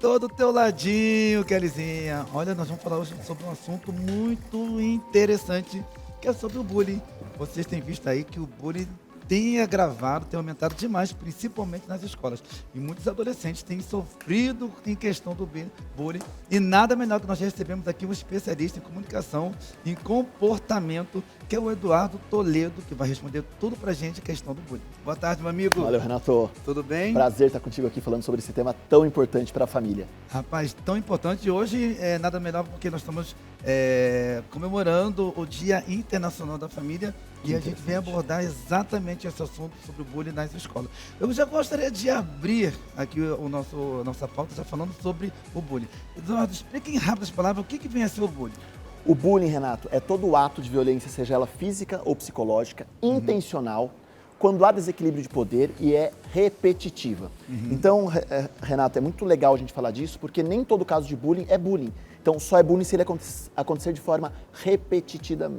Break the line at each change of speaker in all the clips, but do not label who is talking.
Tô do teu ladinho, Kellyzinha. Olha, nós vamos falar hoje sobre um assunto muito interessante, que é sobre o bullying. Vocês têm visto aí que o bullying tem agravado, tem aumentado demais, principalmente nas escolas. E muitos adolescentes têm sofrido em questão do bullying. E nada melhor que nós recebemos aqui um especialista em comunicação e comportamento, que é o Eduardo Toledo, que vai responder tudo pra gente a questão do bullying. Boa tarde, meu amigo.
Valeu, Renato.
Tudo bem?
Prazer estar contigo aqui falando sobre esse tema tão importante para a família.
Rapaz, tão importante. Hoje é nada melhor porque nós estamos comemorando o Dia Internacional da Família e a gente vem abordar exatamente esse assunto sobre o bullying nas escolas. Eu já gostaria de abrir aqui a nossa pauta já falando sobre o bullying. Eduardo, explica em rápidas palavras o que vem a ser o bullying.
O bullying, Renato, é todo ato de violência, seja ela física ou psicológica, intencional, quando há desequilíbrio de poder e é repetitiva. Então, Renato, é muito legal a gente falar disso, porque nem todo caso de bullying é bullying. Então, só é bullying se ele acontecer de forma repetitiva.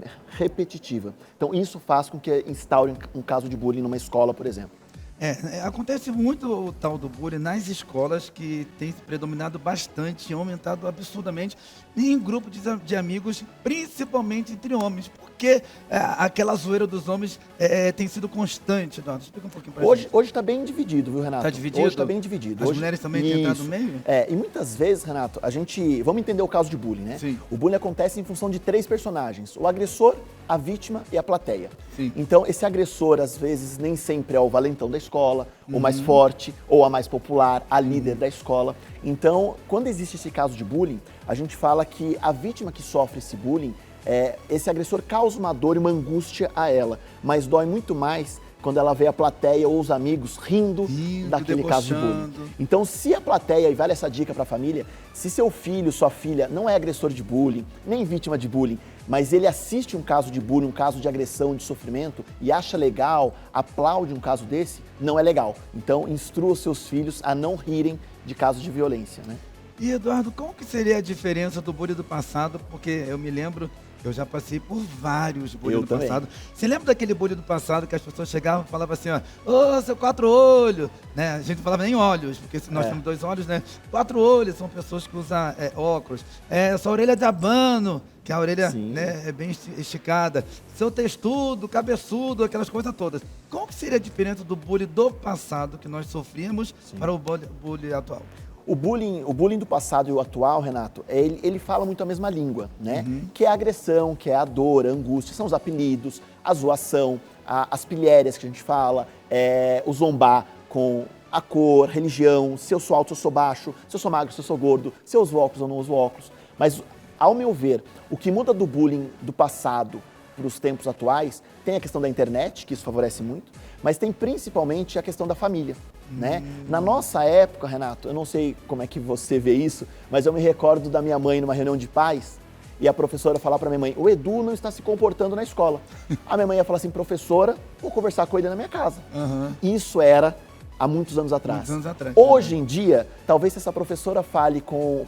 Então, isso faz com que instaure um caso de bullying numa escola, por exemplo.
Acontece muito o tal do bullying nas escolas, que tem se predominado bastante e aumentado absurdamente em grupos de amigos, principalmente entre homens, porque aquela zoeira dos homens tem sido constante. Eduardo, explica um pouquinho pra gente.
Hoje está bem dividido, viu, Renato?
Está dividido?
Hoje está bem dividido.
As mulheres também têm entrado no meio?
E muitas vezes, Renato, vamos entender o caso de bullying, né?
Sim.
O bullying acontece em função de 3 personagens: o agressor, a vítima e a plateia.
Sim.
Então, esse agressor, às vezes, nem sempre é o valentão da escola, o mais forte, ou a mais popular, a líder da escola. Então, quando existe esse caso de bullying, a gente fala que a vítima que sofre esse bullying, esse agressor causa uma dor e uma angústia a ela, mas dói muito mais quando ela vê a plateia ou os amigos rindo daquele caso de bullying. Então, se a plateia, e vale essa dica para a família, se seu filho, sua filha não é agressor de bullying, nem vítima de bullying, mas ele assiste um caso de bullying, um caso de agressão, de sofrimento, e acha legal, aplaude um caso desse, não é legal. Então, instrua os seus filhos a não rirem de casos de violência, né?
E, Eduardo, qual que seria a diferença do bullying do passado? Porque eu me lembro, eu já passei por vários bullying do passado. Você lembra daquele bullying do passado que as pessoas chegavam e falavam assim, ô, seu 4 olhos, né? A gente não falava nem olhos, porque nós temos 2 olhos, né? 4 olhos são pessoas que usam óculos. Sua orelha de abano, que a orelha, né, é bem esticada. Seu textudo, cabeçudo, aquelas coisas todas. Qual que seria a diferença do bullying do passado que nós sofríamos para o bullying atual?
O bullying do passado e o atual, Renato, ele fala muito a mesma língua, né? Que é a agressão, que é a dor, a angústia, são os apelidos, a zoação, as pilhérias que a gente fala, o zombar com a cor, religião, se eu sou alto, se eu sou baixo, se eu sou magro, se eu sou gordo, se eu uso óculos ou não uso óculos. Mas, ao meu ver, o que muda do bullying do passado para os tempos atuais, tem a questão da internet, que isso favorece muito, mas tem principalmente a questão da família, né? Na nossa época, Renato, eu não sei como é que você vê isso, mas eu me recordo da minha mãe numa reunião de pais, e a professora falar para minha mãe, o Edu não está se comportando na escola. A minha mãe ia falar assim, professora, vou conversar com ele na minha casa. Isso era há muitos anos atrás. Hoje em dia, talvez se essa professora fale com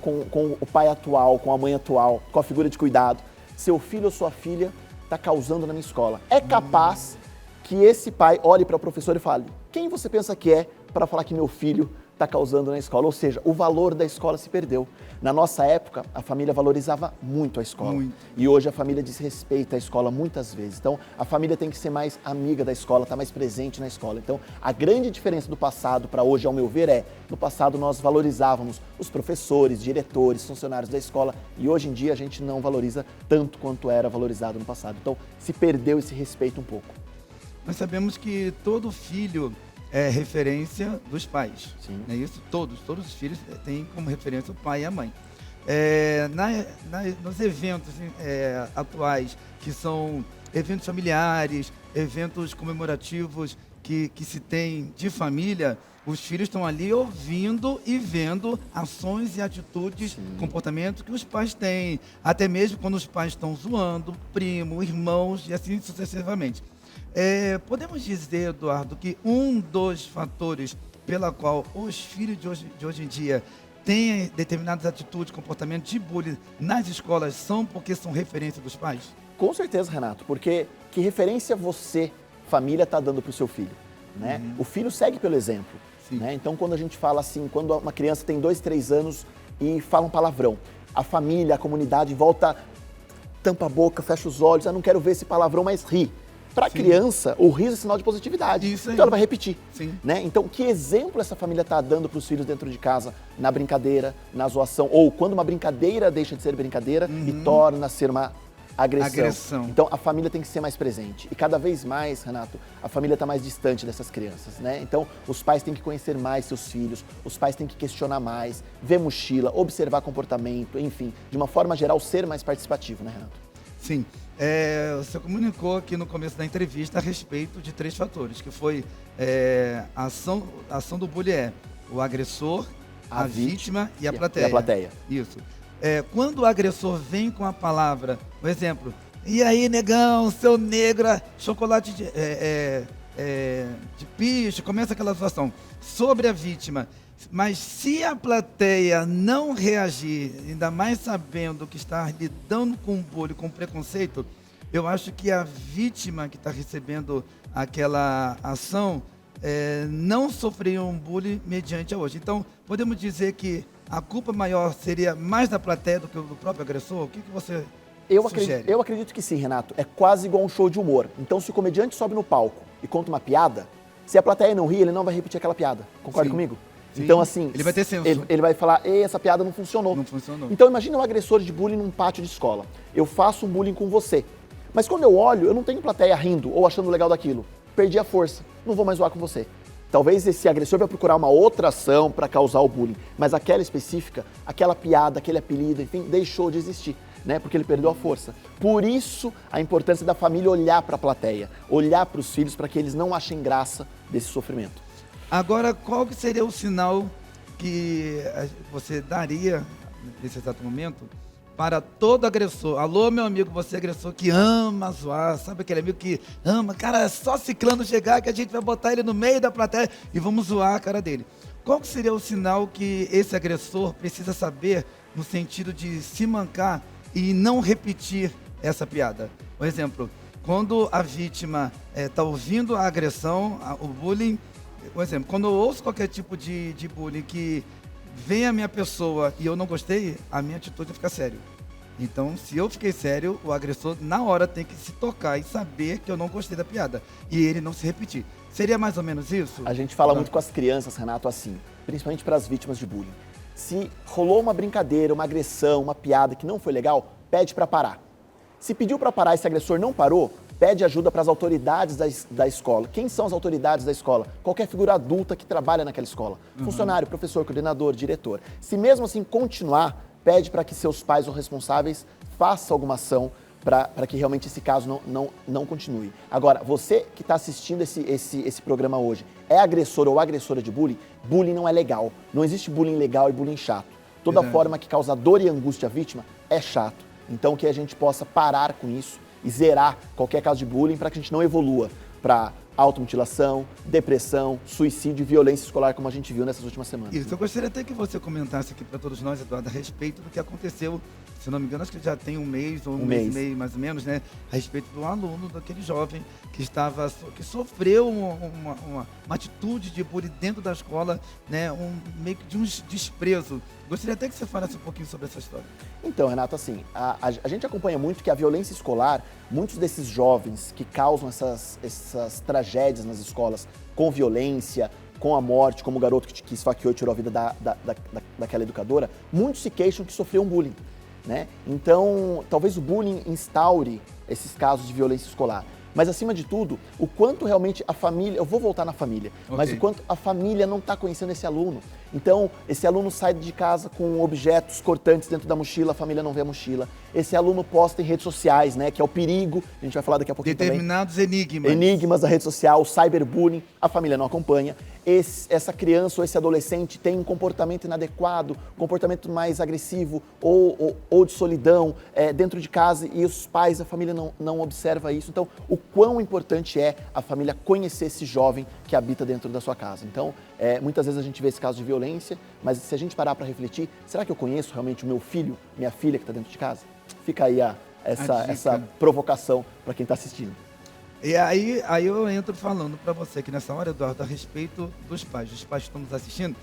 o pai atual, com a mãe atual, com a figura de cuidado, seu filho ou sua filha está causando na minha escola. É capaz que esse pai olhe para o professor e fale, quem você pensa que é para falar que meu filho está causando na escola? Ou seja, o valor da escola se perdeu. Na nossa época, a família valorizava muito a escola. E hoje a família desrespeita a escola muitas vezes. Então, a família tem que ser mais amiga da escola, estar mais presente na escola. Então, a grande diferença do passado para hoje, ao meu ver, no passado nós valorizávamos os professores, diretores, funcionários da escola, e hoje em dia a gente não valoriza tanto quanto era valorizado no passado. Então, se perdeu esse respeito um pouco.
Nós sabemos que todo filho é referência dos pais.
Sim.
Não é isso? Todos os filhos têm como referência o pai e a mãe. Nos eventos atuais, que são eventos familiares, eventos comemorativos que se tem de família, os filhos estão ali ouvindo e vendo ações e atitudes, comportamentos que os pais têm. Até mesmo quando os pais estão zoando, primo, irmãos e assim sucessivamente. Podemos dizer, Eduardo, que um dos fatores pela qual os filhos de hoje em dia têm determinadas atitudes, comportamentos de bullying nas escolas são porque são referência dos pais?
Com certeza, Renato, porque que referência você, família, está dando para o seu filho? né? O filho segue pelo exemplo, né? Então, quando a gente fala assim, quando uma criança tem 2, 3 anos e fala um palavrão, a família, a comunidade volta, tampa a boca, fecha os olhos, não quero ver esse palavrão, mas ri. Para a criança, o riso é sinal de positividade. Então ela vai repetir. Né? Então, que exemplo essa família está dando para os filhos dentro de casa? Na brincadeira, na zoação, ou quando uma brincadeira deixa de ser brincadeira e torna a ser uma agressão. Então, a família tem que ser mais presente. E cada vez mais, Renato, a família está mais distante dessas crianças, né? Então, os pais têm que conhecer mais seus filhos, os pais têm que questionar mais, ver mochila, observar comportamento, enfim, de uma forma geral, ser mais participativo, né, Renato?
Sim. Você comunicou aqui no começo da entrevista a respeito de 3 fatores, que foi a ação do bullying o agressor, a vítima e a plateia. Isso. Quando o agressor vem com a palavra, por exemplo, e aí, negão, seu negro, chocolate de picho, começa aquela situação sobre a vítima. Mas se a plateia não reagir, ainda mais sabendo que está lidando com bullying, com preconceito, eu acho que a vítima que está recebendo aquela ação não sofreria um bullying mediante a hoje. Então, podemos dizer que a culpa maior seria mais da plateia do que do próprio agressor? O que você sugere?
Eu acredito que sim, Renato. É quase igual um show de humor. Então, se o comediante sobe no palco e conta uma piada, se a plateia não ri, ele não vai repetir aquela piada. Concorda comigo?
Sim.
Então, assim,
ele vai ter senso.
Ele vai falar, essa piada não funcionou.
Não funcionou.
Então, imagina um agressor de bullying num pátio de escola. Eu faço um bullying com você. Mas quando eu olho, eu não tenho plateia rindo ou achando legal daquilo. Perdi a força. Não vou mais zoar com você. Talvez esse agressor vai procurar uma outra ação para causar o bullying. Mas aquela específica, aquela piada, aquele apelido, enfim, deixou de existir, né? Porque ele perdeu a força. Por isso, a importância da família olhar para a plateia, olhar para os filhos para que eles não achem graça desse sofrimento.
Agora, qual que seria o sinal que você daria, nesse exato momento, para todo agressor? Alô, meu amigo, você agressor que ama zoar, sabe aquele amigo que ama, cara, é só ciclano chegar que a gente vai botar ele no meio da plateia e vamos zoar a cara dele. Qual que seria o sinal que esse agressor precisa saber no sentido de se mancar e não repetir essa piada? Por exemplo, quando a vítima está ouvindo a agressão, o bullying. Por exemplo, quando eu ouço qualquer tipo de bullying que vem a minha pessoa e eu não gostei, a minha atitude é ficar sério. Então, se eu fiquei sério, o agressor na hora tem que se tocar e saber que eu não gostei da piada. E ele não se repetir. Seria mais ou menos isso?
A gente fala muito com as crianças, Renato, assim, principalmente para as vítimas de bullying. Se rolou uma brincadeira, uma agressão, uma piada que não foi legal, pede para parar. Se pediu para parar e esse agressor não parou, pede ajuda para as autoridades da escola. Quem são as autoridades da escola? Qualquer figura adulta que trabalha naquela escola. Funcionário, professor, coordenador, diretor. Se mesmo assim continuar, pede para que seus pais ou responsáveis façam alguma ação para que realmente esse caso não continue. Agora, você que está assistindo esse programa hoje, é agressor ou agressora de bullying? Bullying não é legal. Não existe bullying legal e bullying chato. Toda forma que causa dor e angústia à vítima é chato. Então, que a gente possa parar com isso e zerar qualquer caso de bullying para que a gente não evolua para automutilação, depressão, suicídio e violência escolar, como a gente viu nessas últimas semanas.
Isso, eu gostaria até que você comentasse aqui para todos nós, Eduardo, a respeito do que aconteceu, se não me engano, acho que já tem um mês ou um mês e meio, mais ou menos, né? A respeito do aluno, daquele jovem que sofreu uma atitude de bullying dentro da escola, né? Meio que de um desprezo. Gostaria até que você falasse um pouquinho sobre essa história.
Então, Renato, assim, a gente acompanha muito que a violência escolar, muitos desses jovens que causam essas tragédias nas escolas com violência, com a morte, como o garoto que esfaqueou e tirou a vida daquela educadora, muitos se queixam que sofriam bullying, né? Então, talvez o bullying instaure esses casos de violência escolar. Mas, acima de tudo, o quanto realmente a família... Eu vou voltar na família, mas o quanto a família não está conhecendo esse aluno. Então, esse aluno sai de casa com objetos cortantes dentro da mochila, a família não vê a mochila. Esse aluno posta em redes sociais, né, que é o perigo, a gente vai falar daqui a pouquinho
Determinados
também.
enigmas.
Enigmas da rede social, o cyberbullying, a família não acompanha. Essa criança ou esse adolescente tem um comportamento inadequado, comportamento mais agressivo ou de solidão dentro de casa e os pais, a família não observa isso. Então, o quão importante é a família conhecer esse jovem que habita dentro da sua casa. Então, muitas vezes a gente vê esse caso de violência, mas se a gente parar para refletir, será que eu conheço realmente o meu filho, minha filha que está dentro de casa? Fica aí essa provocação para quem está assistindo.
E aí eu entro falando para você que nessa hora, Eduardo, a respeito dos pais que estão nos assistindo,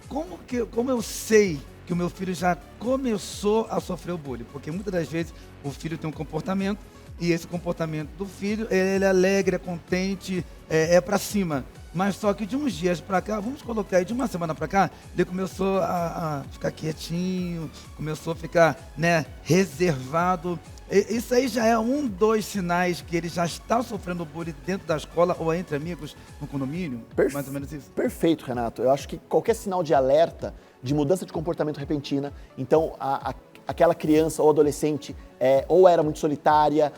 como eu sei que o meu filho já começou a sofrer o bullying? Porque muitas das vezes o filho tem um comportamento e esse comportamento do filho, ele é alegre, é contente, é para cima. Mas só que de uns dias para cá, vamos colocar aí de uma semana para cá, ele começou a ficar quietinho, começou a ficar, né, reservado. Isso aí já é dois sinais que ele já está sofrendo bullying dentro da escola ou entre amigos no condomínio? Mais ou menos isso?
Perfeito, Renato. Eu acho que qualquer sinal de alerta, de mudança de comportamento repentina, então aquela criança ou adolescente ou era muito solitária,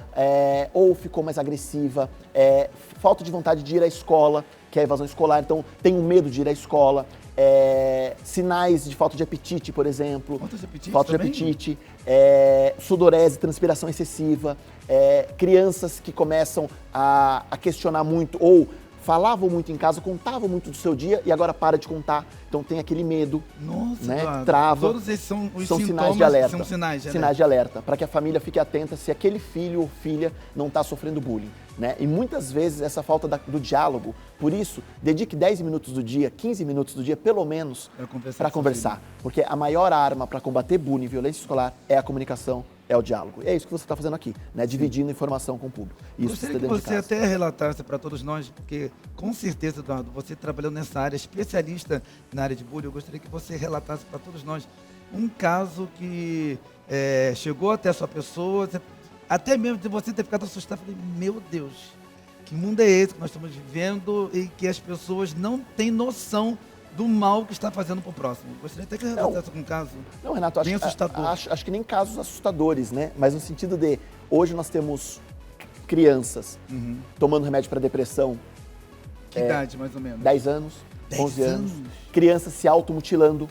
ou ficou mais agressiva, falta de vontade de ir à escola, que é a evasão escolar, então tem um medo de ir à escola, sinais de falta de apetite, por exemplo. Falta de apetite, sudorese, transpiração excessiva, crianças que começam a questionar muito ou falavam muito em casa, contavam muito do seu dia e agora para de contar. Então tem aquele medo,
nossa,
né? Trava.
Todos esses são os
sinais de alerta.
São sinais
de alerta, para que a família fique atenta se aquele filho ou filha não está sofrendo bullying, né? E muitas vezes essa falta do diálogo, por isso, dedique 10 minutos do dia, 15 minutos do dia, pelo menos, para conversar. Porque a maior arma para combater bullying e violência escolar é a comunicação, é o diálogo. E é isso que você está fazendo aqui, né? Dividindo informação com o público. Isso
gostaria que você até relatasse para todos nós, porque com certeza, Eduardo, você trabalhando nessa área, especialista na área de bullying, eu gostaria que você relatasse para todos nós um caso que chegou até a sua pessoa, até mesmo de você ter ficado assustado. Falei, meu Deus, que mundo é esse que nós estamos vivendo e que as pessoas não têm noção do mal que está fazendo para o próximo. Gostaria até que você relatasse algum caso.
Não, Renato,
bem assustador.
Acho que nem casos assustadores, né? Mas no sentido de, hoje nós temos crianças tomando remédio para depressão.
Que idade, mais ou menos?
10 anos, 11 anos. Crianças se automutilando,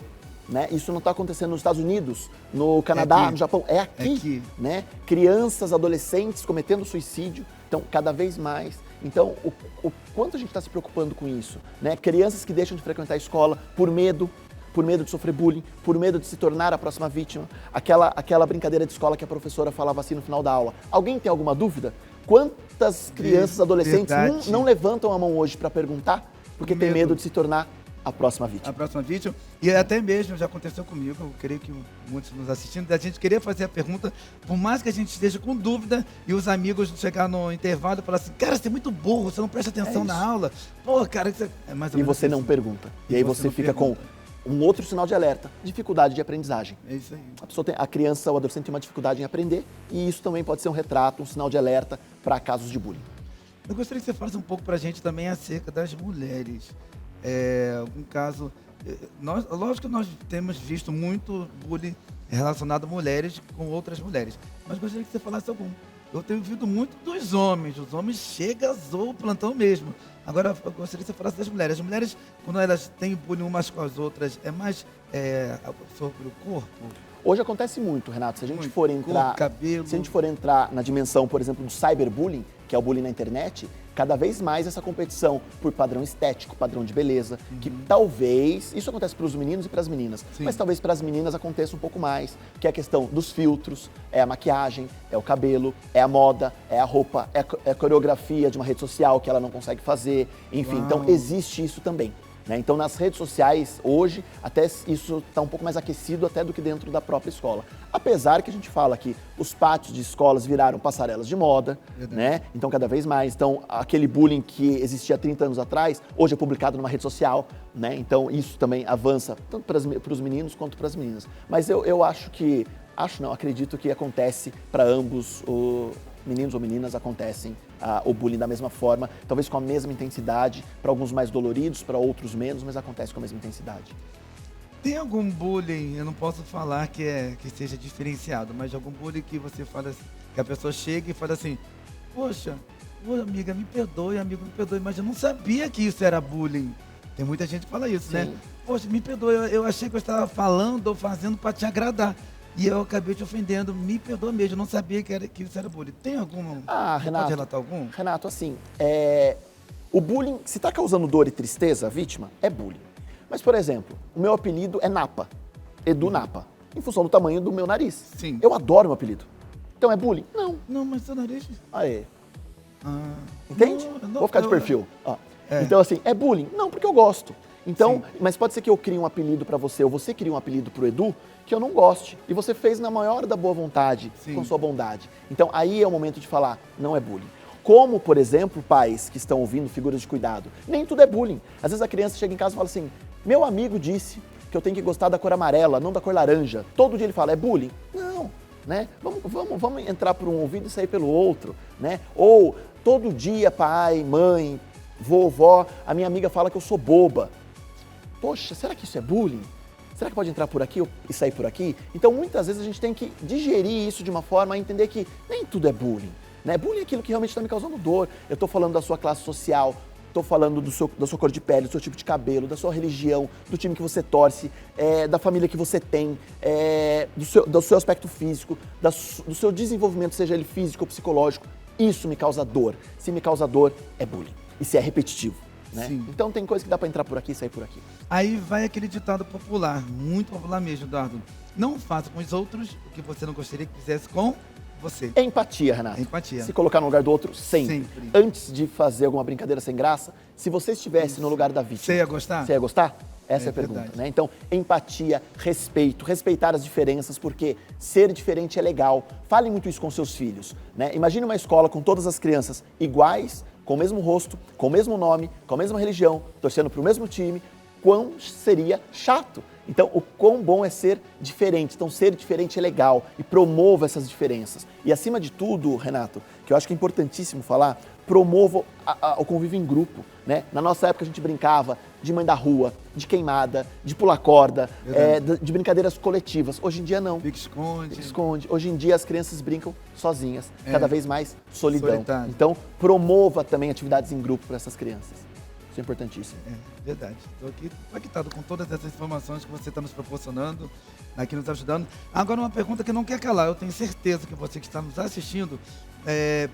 né? Isso não está acontecendo nos Estados Unidos, no Canadá, no Japão. É aqui, né? Crianças, adolescentes cometendo suicídio. Então, cada vez mais. Então, o quanto a gente está se preocupando com isso, né? Crianças que deixam de frequentar a escola por medo de sofrer bullying, por medo de se tornar a próxima vítima. Aquela brincadeira de escola que a professora falava assim no final da aula. Alguém tem alguma dúvida? Quantas crianças, adolescentes não levantam a mão hoje para perguntar porque tem medo de se tornar a próxima vítima?
A próxima vítima. E até mesmo já aconteceu comigo, eu creio que muitos nos assistindo, da gente querer fazer a pergunta, por mais que a gente esteja com dúvida, e os amigos chegar no intervalo e falar assim, cara, você é muito burro, você não presta atenção na aula. Pô, cara, isso é mais ou menos
você não pergunta. E aí você fica com um outro sinal de alerta, dificuldade de aprendizagem.
É isso aí.
A criança ou o adolescente tem uma dificuldade em aprender e isso também pode ser um retrato, um sinal de alerta para casos de bullying.
Eu gostaria que você falasse um pouco para a gente também acerca das mulheres. Algum caso... lógico que nós temos visto muito bullying relacionado a mulheres com outras mulheres, mas gostaria que você falasse algum. Eu tenho ouvido muito dos homens, os homens chegam, zoam o plantão mesmo. Agora, eu gostaria que você falasse das mulheres. As mulheres, quando elas têm bullying umas com as outras, é mais sobre o corpo?
Hoje acontece muito, Renato. Se a gente for entrar,
cabelo.
Se a gente for entrar na dimensão, por exemplo, do cyberbullying, que é o bullying na internet, cada vez mais essa competição por padrão estético, padrão de beleza, que talvez, isso acontece para os meninos e para as meninas, mas talvez para as meninas aconteça um pouco mais, que é a questão dos filtros, é a maquiagem, é o cabelo, é a moda, é a roupa, é a coreografia de uma rede social que ela não consegue fazer, enfim, então existe isso também. Né? Então, nas redes sociais, hoje, até isso está um pouco mais aquecido até do que dentro da própria escola. Apesar que a gente fala que os pátios de escolas viraram passarelas de moda, né? Então, cada vez mais. Então, aquele bullying que existia há 30 anos atrás, hoje é publicado numa rede social, né? Então, isso também avança tanto para os meninos quanto para as meninas. Mas eu acredito que acontece para ambos, meninos ou meninas, acontecem o bullying da mesma forma, talvez com a mesma intensidade, para alguns mais doloridos, para outros menos, mas acontece com a mesma intensidade.
Tem algum bullying, eu não posso falar que seja diferenciado, mas algum bullying que você fala assim, que a pessoa chega e fala assim, poxa, amiga, me perdoe, amigo, me perdoe, mas eu não sabia que isso era bullying. Tem muita gente que fala isso, né? Poxa, me perdoe, eu achei que eu estava falando ou fazendo para te agradar. E eu acabei te ofendendo, me perdoa mesmo, eu não sabia que isso era bullying. Tem algum?
Renato,
pode relatar algum?
Renato, assim, o bullying, se está causando dor e tristeza a vítima, é bullying. Mas, por exemplo, o meu apelido é Napa, Edu Napa, em função do tamanho do meu nariz.
Sim.
Eu adoro meu apelido. Então é bullying? Não.
Não, mas seu nariz...
Entende? Vou ficar de perfil. Ó. Então, assim, é bullying? Não, porque eu gosto. Então, mas pode ser que eu crie um apelido para você, ou você crie um apelido pro Edu, que eu não goste. E você fez na maior da boa vontade, com sua bondade. Então, aí é o momento de falar, não é bullying. Como, por exemplo, pais que estão ouvindo figuras de cuidado. Nem tudo é bullying. Às vezes a criança chega em casa e fala assim, meu amigo disse que eu tenho que gostar da cor amarela, não da cor laranja. Todo dia ele fala, é bullying? Não, né? Vamos entrar por um ouvido e sair pelo outro, né? Ou todo dia pai, mãe, vovó, a minha amiga fala que eu sou boba. Poxa, será que isso é bullying? Será que pode entrar por aqui e sair por aqui? Então, muitas vezes a gente tem que digerir isso de uma forma a entender que nem tudo é bullying. Né? Bullying é aquilo que realmente está me causando dor. Eu estou falando da sua classe social, estou falando da sua cor de pele, do seu tipo de cabelo, da sua religião, do time que você torce, da família que você tem, do seu aspecto físico, do seu desenvolvimento, seja ele físico ou psicológico. Isso me causa dor. Se me causa dor, é bullying. E se é repetitivo. Né? Então tem coisa que dá para entrar por aqui e sair por aqui.
Aí vai aquele ditado popular, muito popular mesmo, Eduardo. Não faça com os outros o que você não gostaria que fizesse com você.
Empatia, Renato.
Empatia.
Se colocar no lugar do outro, sempre. Antes de fazer alguma brincadeira sem graça, se você estivesse no lugar da vítima...
Você ia gostar?
Você ia gostar? Essa é a pergunta, né? Então, empatia, respeito, respeitar as diferenças, porque ser diferente é legal. Fale muito isso com seus filhos, né? Imagine uma escola com todas as crianças iguais, com o mesmo rosto, com o mesmo nome, com a mesma religião, torcendo para o mesmo time, quão seria chato. Então, o quão bom é ser diferente. Então, ser diferente é legal e promova essas diferenças. E, acima de tudo, Renato, que eu acho que é importantíssimo falar, promova o convívio em grupo, né? Na nossa época, a gente brincava de mãe da rua, de queimada, de pular corda, de brincadeiras coletivas. Hoje em dia, não.
Pique-esconde.
Hoje em dia, as crianças brincam sozinhas, cada vez mais solidão.
Solitário.
Então, promova também atividades em grupo para essas crianças. Isso é importantíssimo.
Verdade. Estou aqui impactado com todas essas informações que você está nos proporcionando, aqui nos ajudando. Agora, uma pergunta que não quer calar. Eu tenho certeza que você que está nos assistindo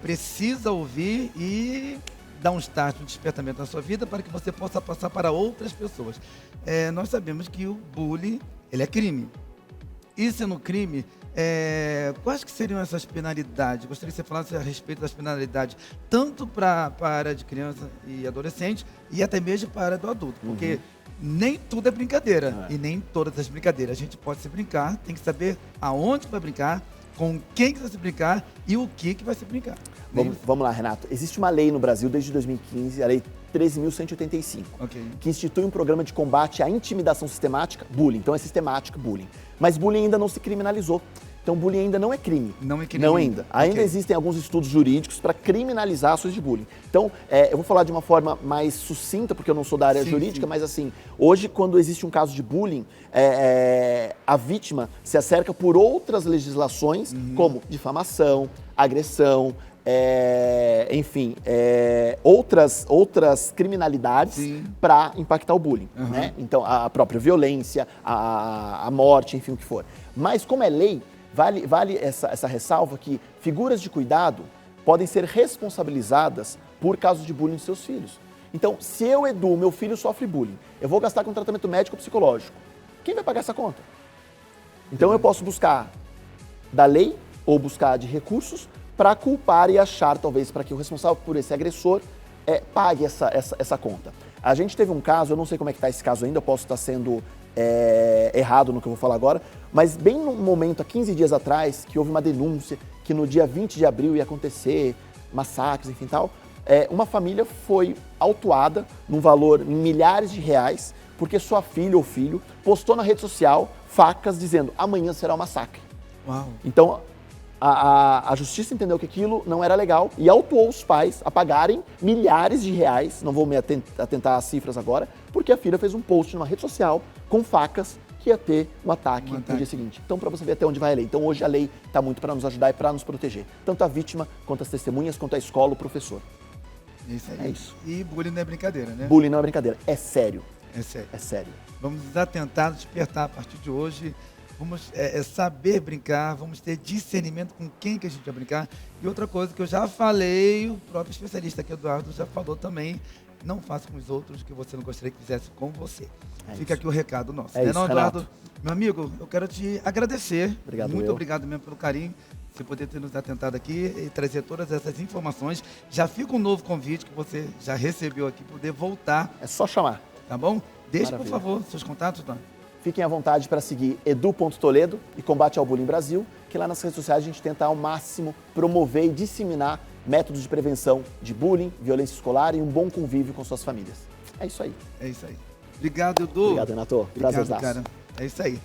precisa ouvir e dar um start, um despertamento na sua vida para que você possa passar para outras pessoas. Nós sabemos que o bullying, ele é crime. E sendo crime, quais que seriam essas penalidades? Gostaria que você falasse a respeito das penalidades, tanto para a área de criança e adolescente e até mesmo para a área do adulto, porque nem tudo é brincadeira e nem todas as brincadeiras. A gente pode se brincar, tem que saber aonde vai brincar, com quem que vai se brincar e o que vai se brincar.
Vamos lá, Renato. Existe uma lei no Brasil desde 2015, a Lei 13.185, que institui um programa de combate à intimidação sistemática, bullying. Então é sistemático bullying. Mas bullying ainda não se criminalizou. Então bullying ainda não é crime.
Não é crime.
Não ainda. Ainda existem alguns estudos jurídicos para criminalizar ações de bullying. Então, eu vou falar de uma forma mais sucinta, porque eu não sou da área jurídica, mas assim, hoje quando existe um caso de bullying, a vítima se acerca por outras legislações, como difamação, agressão, enfim, outras criminalidades para impactar o bullying, né? Então, a própria violência, a morte, enfim, o que for. Mas como é lei, vale essa ressalva que figuras de cuidado podem ser responsabilizadas por casos de bullying de seus filhos. Então, se eu, Edu, meu filho sofre bullying, eu vou gastar com tratamento médico ou psicológico. Quem vai pagar essa conta? Então, eu posso buscar da lei ou buscar de recursos para culpar e achar, talvez, para que o responsável por esse agressor pague essa conta. A gente teve um caso, eu não sei como é que está esse caso ainda, eu posso estar sendo errado no que eu vou falar agora, mas bem no momento, há 15 dias atrás, que houve uma denúncia que no dia 20 de abril ia acontecer massacres, enfim tal, uma família foi autuada num valor em milhares de reais, porque sua filha ou filho postou na rede social facas dizendo amanhã será um massacre.
Uau.
Então, a justiça entendeu que aquilo não era legal e autuou os pais a pagarem milhares de reais, não vou me atentar às cifras agora, porque a filha fez um post numa rede social com facas que ia ter um ataque no dia seguinte. Então, para você ver até onde vai a lei. Então, hoje a lei está muito para nos ajudar e para nos proteger. Tanto a vítima, quanto as testemunhas, quanto a escola, o professor.
Isso aí.
É isso.
E bullying não é brincadeira, né?
Bullying não é brincadeira, é sério.
É sério.
É sério.
Vamos nos atentar, despertar a partir de hoje. Vamos saber brincar, vamos ter discernimento com quem que a gente vai brincar. E outra coisa que eu já falei, o próprio especialista aqui, Eduardo, já falou também, não faça com os outros o que você não gostaria que fizesse com você. Fica aqui o recado nosso.
É isso,
Eduardo? Meu amigo, eu quero te agradecer.
Obrigado,
Muito obrigado mesmo pelo carinho. você poder ter nos atentado aqui e trazer todas essas informações. Já fica um novo convite que você já recebeu aqui, poder voltar.
É só chamar.
Tá bom? Deixe, por
Maravilha.
favor, seus contatos, Tony.
Fiquem à vontade para seguir edu.toledo e Combate ao Bullying Brasil, que lá nas redes sociais a gente tenta ao máximo promover e disseminar métodos de prevenção de bullying, violência escolar e um bom convívio com suas famílias. É isso aí.
É isso aí. Obrigado, Edu.
Obrigado, Renato.
Obrigado,
Prazerzaço.
cara. É isso aí.